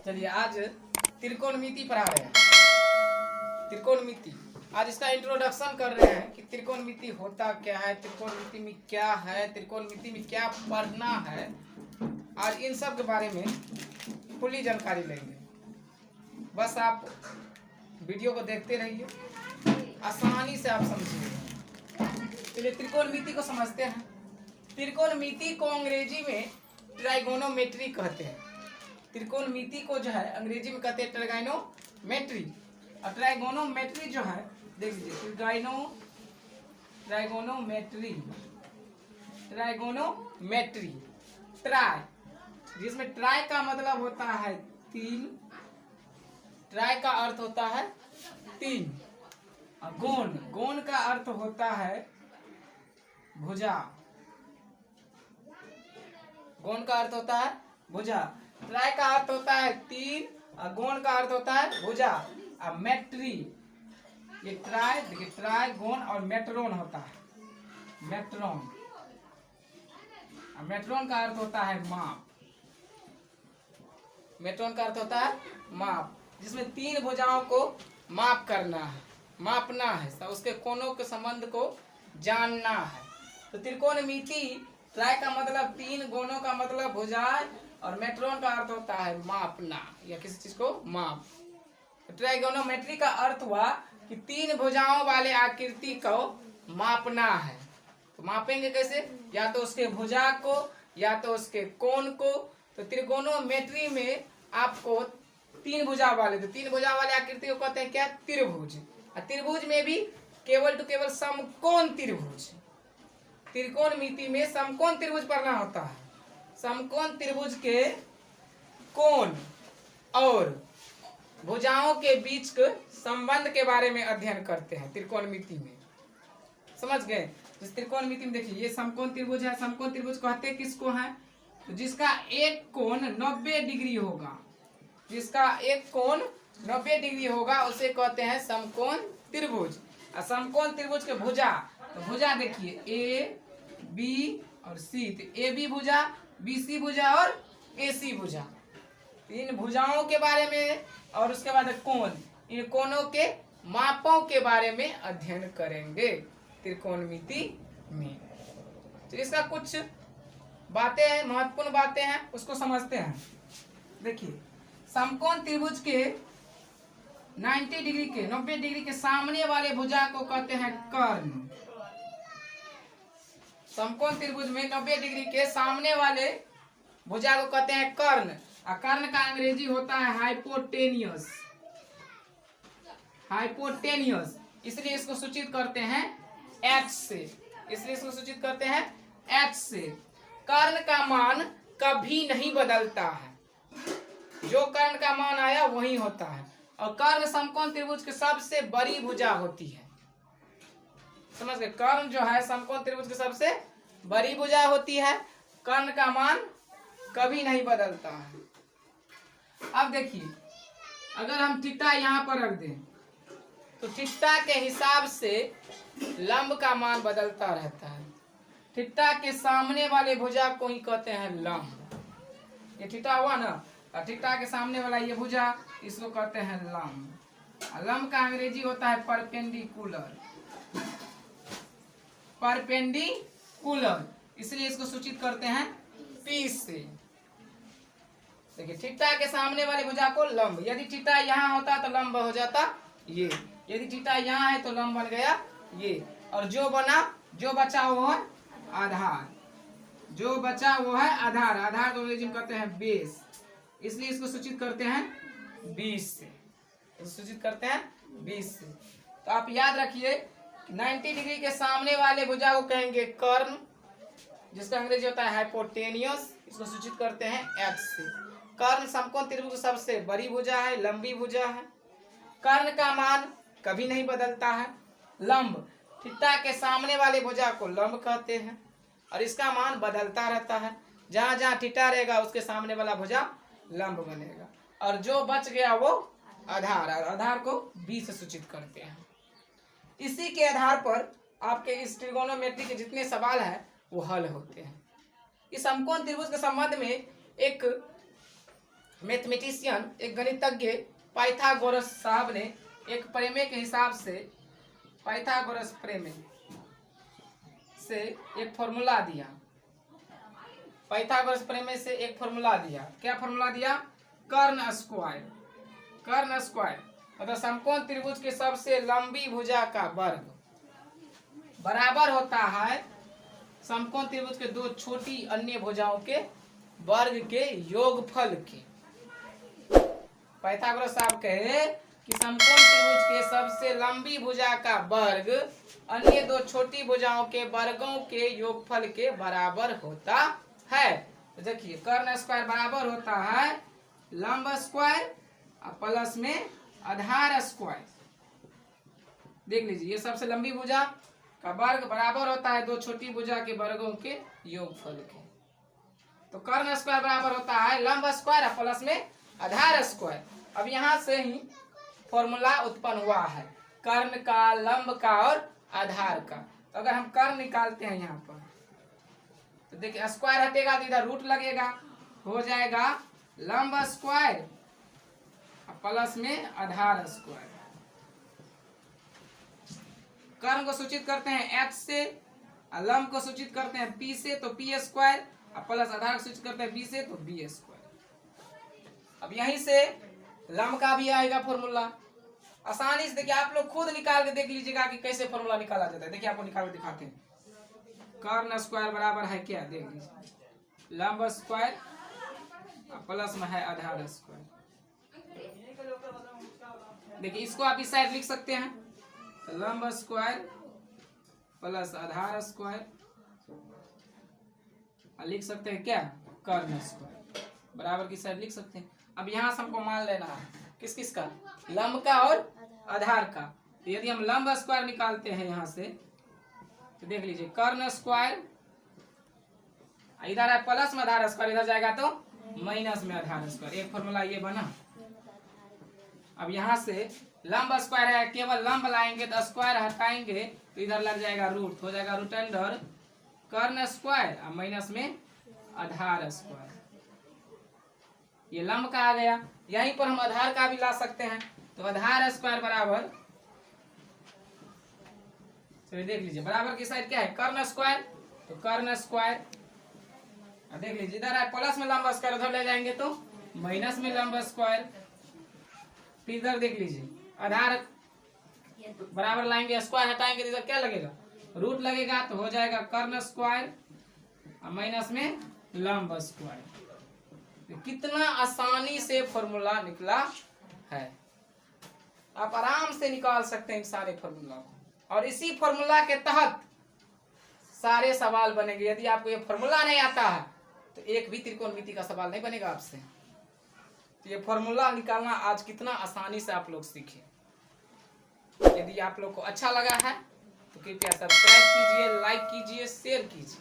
चलिए आज त्रिकोणमिति पढ़ा रहे हैं। त्रिकोणमिति आज इसका इंट्रोडक्शन कर रहे हैं कि त्रिकोणमिति होता क्या है, त्रिकोणमिति में क्या है, त्रिकोणमिति में क्या पढ़ना है। आज इन सब के बारे में खुली जानकारी लेंगे। बस आप वीडियो को देखते रहिए, आसानी से आप समझिए। चलिए त्रिकोणमिति को समझते हैं। त्रिकोणमिति को अंग्रेजी में ट्राइगोनोमेट्री कहते हैं। त्रिकोणमिति को जो है अंग्रेजी में कहते हैं ट्राइगोनोमेट्री। और ट्राइगोनोमेट्री जो है देख लीजिए, ट्राइगोनोमेट्री ट्राई, जिसमें ट्राई का मतलब होता है तीन, ट्राई का अर्थ होता है तीन। और गोन का अर्थ होता है भुजा, गोन का अर्थ होता है भुजा। ट्राई का अर्थ होता है तीन और गोन का अर्थ होता है भुजा। अब मेट्री, ये ट्राई देखिए, ट्राई गोन और मेट्रोन होता है मेट्रोन। मेट्रोन का अर्थ होता है माप, मेट्रोन का अर्थ होता है माप, जिसमें तीन भुजाओं को माप करना है, मापना है, उसके कोनों के संबंध को जानना है। तो त्रिकोणमिति ट्राई का मतलब तीन, गोनों का मतलब भुजाएं और मेट्रोन का अर्थ होता है मापना या किसी चीज को माप। ट्राइगोनोमेट्री का अर्थ हुआ कि तीन भुजाओं वाले आकृति को मापना है। तो मापेंगे कैसे? या तो उसके भुजा को या तो उसके कोण को। तो त्रिकोणोमेट्री में आपको तीन भुजा वाले, तो तीन भुजा वाले आकृति को कहते हैं क्या? त्रिभुज। और त्रिभुज में भी केवल टू केवल समकोण त्रिभुज। त्रिकोणमिति में समकोण त्रिभुज पढ़ना होता है। समकोण त्रिभुज के कोण और भुजाओं के बीच के संबंध के बारे में अध्ययन करते हैं त्रिकोणमिति में। समझ गए? तो त्रिकोणमिति में देखिए, ये समकोण त्रिभुज है। समकोण त्रिभुज कहते किसको है? तो जिसका एक कोण 90 डिग्री होगा, जिसका एक कोण 90 डिग्री होगा उसे कहते हैं समकोण त्रिभुज। और समकोण त्रिभुज के भुजा, तो भुजा देखिए ए, बी और सी। तो ए बी भुजा, बी सी भुजा और ए सी भुजा। इन भुजाओं के बारे में और उसके बाद कोण, इन कोणों के मापों के बारे में अध्ययन करेंगे त्रिकोणमिति में। तो इसका कुछ बातें हैं, महत्वपूर्ण बातें हैं, उसको समझते हैं। देखिए, समकोण त्रिभुज के 90 डिग्री के सामने वाले भुजा को कहते हैं कर्ण। समकोण त्रिभुज में 90 डिग्री के सामने वाले भुजा को कहते हैं कर्ण। और कर्ण का अंग्रेजी होता है हाइपोटेनियस। हाइपोटेनियस, इसलिए इसको सूचित करते हैं H से। इसलिए इसको सूचित करते हैं H से। कर्ण का मान कभी नहीं बदलता है, जो कर्ण का मान आया वही होता है। और कर्ण समकोण त्रिभुज की सबसे बड़ी भुजा होती है। समझ गए? कर्ण जो है समकोण त्रिभुज की सबसे बड़ी भुजा होती है। कर्ण का मान कभी नहीं बदलता है। अब देखिए, अगर हम थीटा यहाँ पर रख दें तो थीटा के हिसाब से लंब का मान बदलता रहता है। थीटा के सामने वाले भुजा को ही कहते हैं लंब। ये थीटा हुआ ना, और थीटा के सामने वाला ये भुजा, इसको कहते हैं लंब। लंब का अंग्रेजी होता है परपेंडिकुलर। परपेंडिकुलर, इसलिए इसको सूचित करते हैं P से। देखिए, थीटा के सामने वाले भुजा को लंब। यदि थीटा यहाँ होता तो लंब हो जाता ये, यदि थीटा यहाँ है तो लंब बन गया ये। और जो बचा वो है आधार, जो बचा वो है आधार। आधार को अंग्रेजी में कहते हैं बेस, इसलिए इसको सूचित करते हैं 20 से। सूचित करते हैं 20 से। तो आप याद रखिए, 90 डिग्री के सामने वाले भुजा को कहेंगे कर्ण, जिसका अंग्रेजी होता है हाइपोटेनियस। इसको सूचित करते हैं H से। कर्ण समकोण त्रिभुज की सबसे बड़ी भुजा है, लंबी भुजा है। कर्ण का मान कभी नहीं बदलता है। लंब, थीटा के सामने वाले भुजा को लंब कहते हैं और इसका मान बदलता रहता है। जहां जहां थीटा रहेगा उसके सामने वाला भुजा लंब बनेगा। और जो बच गया वो आधार, आधार को 20 से सूचित करते हैं। इसी के आधार पर आपके इस त्रिकोणोमेट्री के जितने सवाल हैं वो हल होते हैं। इस समकोण त्रिभुज के संबंध में एक मैथमेटिशियन, एक गणितज्ञ पाइथागोरस साहब ने एक प्रमेय के हिसाब से, पाइथागोरस प्रमेय से एक फॉर्मूला दिया। पाइथागोरस प्रमेय से एक फॉर्मूला दिया। क्या फॉर्मूला दिया? कर्ण स्क्वायर। कर्ण स्क्वायर मतलब समकोण त्रिभुज के सबसे लंबी भुजा का वर्ग बराबर होता है समकोण त्रिभुज के दो छोटी अन्य भुजाओं के वर्ग के योगफल के। पाइथागोरस साहब कहे कि समकोण त्रिभुज के सबसे लंबी भुजा का वर्ग अन्य दो छोटी भुजाओं के वर्गों के योगफल के बराबर होता है। तो देखिए कर्ण स्क्वायर बराबर होता है लंब स्क्वायर और प्लस में आधार स्क्वायर। देख लीजिए ये सबसे लंबी भुजा का वर्ग बराबर होता है दो छोटी भुजा के वर्गों के योगफल के। तो कर्ण स्क्वायर बराबर होता है लंब स्क्वायर प्लस में आधार स्क्वायर। अब यहाँ से ही फॉर्मूला उत्पन्न हुआ है कर्ण का, लंब का और आधार का। तो अगर हम कर्ण निकालते हैं यहाँ पर तो देखिए स्क्वायर हटेगा तो इधर रूट लगेगा, हो जाएगा लंब स्क्वायर प्लस में आधार स्क्वायर। कर्ण को सूचित करते हैं h से, लंब को सूचित करते हैं p से, तो p स्क्वायर प्लस आधार को सूचित करते हैं b से, तो b स्क्वायर। अब यहीं से लंब का भी आएगा फॉर्मूला आसानी से। देखिए आप लोग खुद निकाल के देख लीजिएगा कि कैसे फॉर्मूला निकाला जाता है। देखिए आपको निकाल के दिखाते हैं। कर्ण स्क्वायर बराबर है क्या, देख लीजिए लंब स्क्वायर प्लस में है आधार स्क्वायर। देखिए इसको आप इस साइड लिख सकते हैं तो लंब स्क्वायर प्लस आधार स्क्वायर, लिख सकते हैं क्या कर्ण स्क्वायर बराबर की साइड लिख सकते हैं। अब यहाँ से हमको मान लेना है किस किस का, लंब का और आधार का। तो यदि हम लंब स्क्वायर निकालते हैं यहाँ से तो देख लीजिए कर्ण स्क्वायर इधर है प्लस में आधार स्क्वायर, इधर जाएगा तो माइनस में आधार स्क्वायर। एक फॉर्मूला ये बना। अब यहाँ से लंब स्क्वायर है, केवल लंब लाएंगे तो स्क्वायर हटाएंगे तो इधर लग जाएगा रूट, हो जाएगा रूट अंडर कर्ण स्क्वायर और माइनस में आधार स्क्वायर। ये लंब का आ गया। यहीं पर हम आधार का भी ला सकते हैं तो आधार स्क्वायर बराबर, चलिए देख लीजिए बराबर की साइड क्या है कर्ण स्क्वायर, तो कर्ण स्क्वायर देख लीजिए इधर है प्लस में लंब स्क्वायर, उधर ले जाएंगे तो माइनस में लंब स्क्वायर। फिर इधर देख लीजिए आधार बराबर लाएंगे, स्क्वायर हटाएंगे तो इधर क्या लगेगा रूट लगेगा, तो हो जाएगा कर्ण स्क्वायर और माइनस में लंब स्क्वायर। तो कितना आसानी से फॉर्मूला निकला है। आप आराम से निकाल सकते हैं सारे फॉर्मूला को और इसी फॉर्मूला के तहत सारे सवाल बनेंगे। यदि आपको ये फॉर्मूला नहीं आता है तो एक भी त्रिकोणमिति का सवाल नहीं बनेगा आपसे। तो ये फॉर्मूला निकालना आज कितना आसानी से आप लोग सीखे। यदि आप लोग को अच्छा लगा है तो कृपया सब्सक्राइब कीजिए, लाइक कीजिए, शेयर कीजिए।